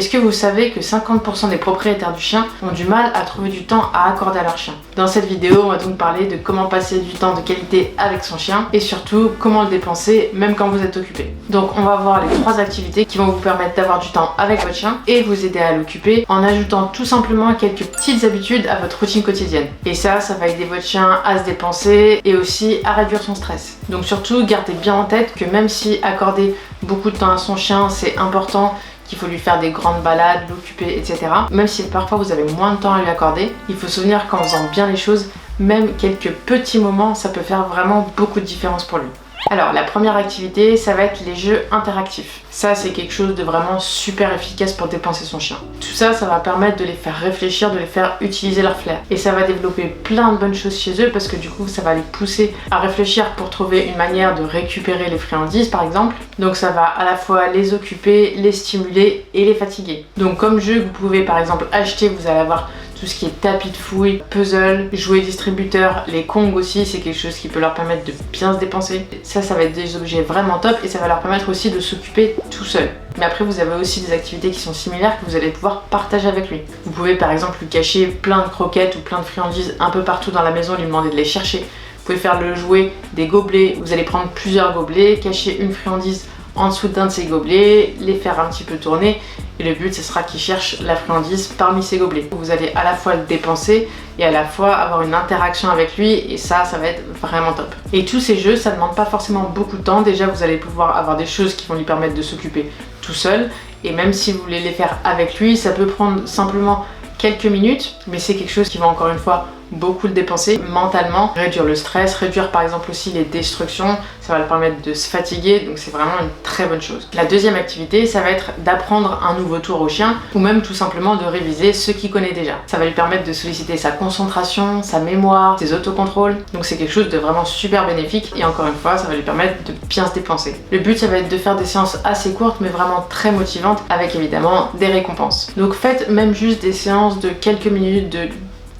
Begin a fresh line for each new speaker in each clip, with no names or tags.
Est-ce que vous savez que 50% des propriétaires du chien ont du mal à trouver du temps à accorder à leur chien? Dans cette vidéo, on va donc parler de comment passer du temps de qualité avec son chien et surtout comment le dépenser même quand vous êtes occupé. Donc on va voir les 3 activités qui vont vous permettre d'avoir du temps avec votre chien et vous aider à l'occuper en ajoutant tout simplement quelques petites habitudes à votre routine quotidienne. Et ça va aider votre chien à se dépenser et aussi à réduire son stress. Donc surtout, gardez bien en tête que même si accorder beaucoup de temps à son chien c'est important, qu'il faut lui faire des grandes balades, l'occuper, etc. Même si parfois vous avez moins de temps à lui accorder, il faut se souvenir qu'en faisant bien les choses, même quelques petits moments, ça peut faire vraiment beaucoup de différence pour lui. Alors la première activité, ça va être les jeux interactifs. Ça c'est quelque chose de vraiment super efficace pour dépenser son chien. Tout ça, ça va permettre de les faire réfléchir, de les faire utiliser leur flair. Et ça va développer plein de bonnes choses chez eux parce que du coup ça va les pousser à réfléchir pour trouver une manière de récupérer les friandises par exemple. Donc ça va à la fois les occuper, les stimuler et les fatiguer. Donc comme jeu que vous pouvez par exemple acheter, vous allez avoir tout ce qui est tapis de fouille, puzzle, jouets distributeurs, les Kongs aussi, c'est quelque chose qui peut leur permettre de bien se dépenser. Ça va être des objets vraiment top et ça va leur permettre aussi de s'occuper tout seul. Mais après vous avez aussi des activités qui sont similaires que vous allez pouvoir partager avec lui. Vous pouvez par exemple lui cacher plein de croquettes ou plein de friandises un peu partout dans la maison, lui demander de les chercher. Vous pouvez faire le jouet des gobelets, vous allez prendre plusieurs gobelets, cacher une friandise en dessous d'un de ces gobelets, les faire un petit peu tourner et le but ce sera qu'il cherche la friandise parmi ces gobelets. Vous allez à la fois le dépenser et à la fois avoir une interaction avec lui et ça va être vraiment top. Et tous ces jeux, ça ne demande pas forcément beaucoup de temps. Déjà vous allez pouvoir avoir des choses qui vont lui permettre de s'occuper tout seul et même si vous voulez les faire avec lui, ça peut prendre simplement quelques minutes, mais c'est quelque chose qui va encore une fois beaucoup le dépenser mentalement, réduire le stress, réduire par exemple aussi les destructions, ça va le permettre de se fatiguer, donc c'est vraiment une très bonne chose. La deuxième activité, ça va être d'apprendre un nouveau tour au chien ou même tout simplement de réviser ce qu'il connaît déjà. Ça va lui permettre de solliciter sa concentration, sa mémoire, ses autocontrôles, donc c'est quelque chose de vraiment super bénéfique et encore une fois, ça va lui permettre de bien se dépenser. Le but, ça va être de faire des séances assez courtes mais vraiment très motivantes avec évidemment des récompenses. Donc faites même juste des séances de quelques minutes, de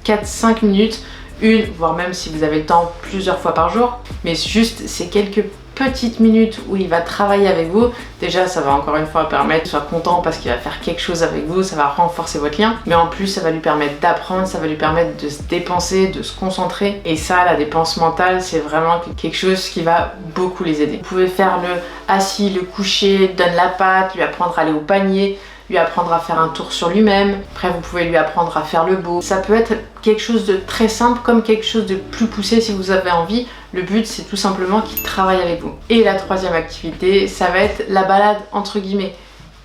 4-5 minutes, voire même si vous avez le temps plusieurs fois par jour, mais juste ces quelques petites minutes où il va travailler avec vous, déjà ça va encore une fois permettre qu'il soit content parce qu'il va faire quelque chose avec vous, ça va renforcer votre lien, mais en plus ça va lui permettre d'apprendre, ça va lui permettre de se dépenser, de se concentrer et ça, la dépense mentale, c'est vraiment quelque chose qui va beaucoup les aider. Vous pouvez faire le assis, le coucher, donne la patte, lui apprendre à aller au panier, lui apprendre à faire un tour sur lui-même. Après vous pouvez lui apprendre à faire le beau. Ça peut être quelque chose de très simple comme quelque chose de plus poussé si vous avez envie. Le but c'est tout simplement qu'il travaille avec vous. Et la troisième activité, ça va être la balade entre guillemets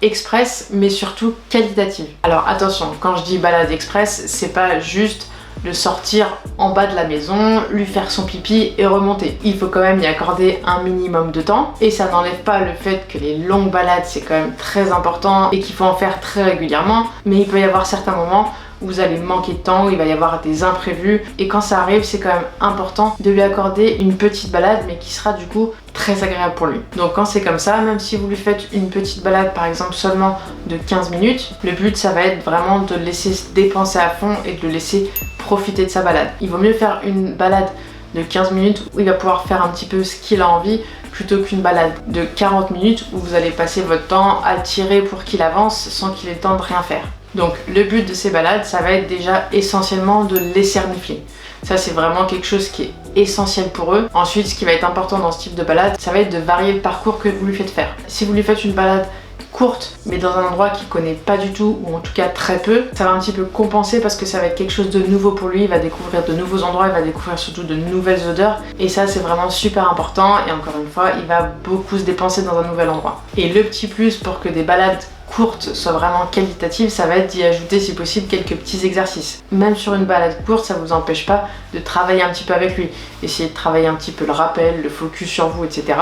express mais surtout qualitative. Alors attention, quand je dis balade express, c'est pas juste de sortir en bas de la maison, lui faire son pipi et remonter. Il faut quand même y accorder un minimum de temps et ça n'enlève pas le fait que les longues balades c'est quand même très important et qu'il faut en faire très régulièrement, mais il peut y avoir certains moments où vous allez manquer de temps, où il va y avoir des imprévus et quand ça arrive c'est quand même important de lui accorder une petite balade mais qui sera du coup très agréable pour lui. Donc quand c'est comme ça, même si vous lui faites une petite balade par exemple seulement de 15 minutes, le but ça va être vraiment de le laisser se dépenser à fond et de le laisser profiter de sa balade. Il vaut mieux faire une balade de 15 minutes où il va pouvoir faire un petit peu ce qu'il a envie plutôt qu'une balade de 40 minutes où vous allez passer votre temps à le tirer pour qu'il avance sans qu'il ait le temps de rien faire. Donc le but de ces balades, ça va être déjà essentiellement de le laisser renifler. Ça c'est vraiment quelque chose qui est essentiel pour eux. Ensuite, ce qui va être important dans ce type de balade, ça va être de varier le parcours que vous lui faites faire. Si vous lui faites une balade courte mais dans un endroit qu'il connaît pas du tout ou en tout cas très peu, ça va un petit peu compenser parce que ça va être quelque chose de nouveau pour lui, il va découvrir de nouveaux endroits, il va découvrir surtout de nouvelles odeurs et ça c'est vraiment super important et encore une fois il va beaucoup se dépenser dans un nouvel endroit. Et le petit plus pour que des balades courtes soient vraiment qualitatives, ça va être d'y ajouter si possible quelques petits exercices. Même sur une balade courte, ça vous empêche pas de travailler un petit peu avec lui, essayer de travailler un petit peu le rappel, le focus sur vous, etc.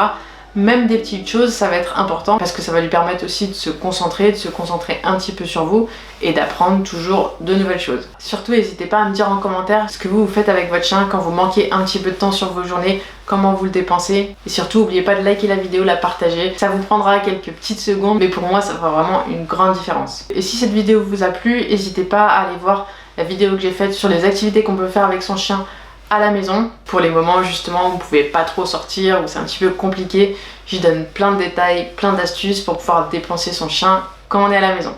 Même des petites choses, ça va être important parce que ça va lui permettre aussi de se concentrer un petit peu sur vous et d'apprendre toujours de nouvelles choses. Surtout, n'hésitez pas à me dire en commentaire ce que vous faites avec votre chien quand vous manquez un petit peu de temps sur vos journées, comment vous le dépensez. Et surtout, n'oubliez pas de liker la vidéo, la partager. Ça vous prendra quelques petites secondes, mais pour moi, ça fera vraiment une grande différence. Et si cette vidéo vous a plu, n'hésitez pas à aller voir la vidéo que j'ai faite sur les activités qu'on peut faire avec son chien à la maison pour les moments justement où vous pouvez pas trop sortir, où c'est un petit peu compliqué. J'y donne plein de détails, plein d'astuces pour pouvoir dépenser son chien quand on est à la maison.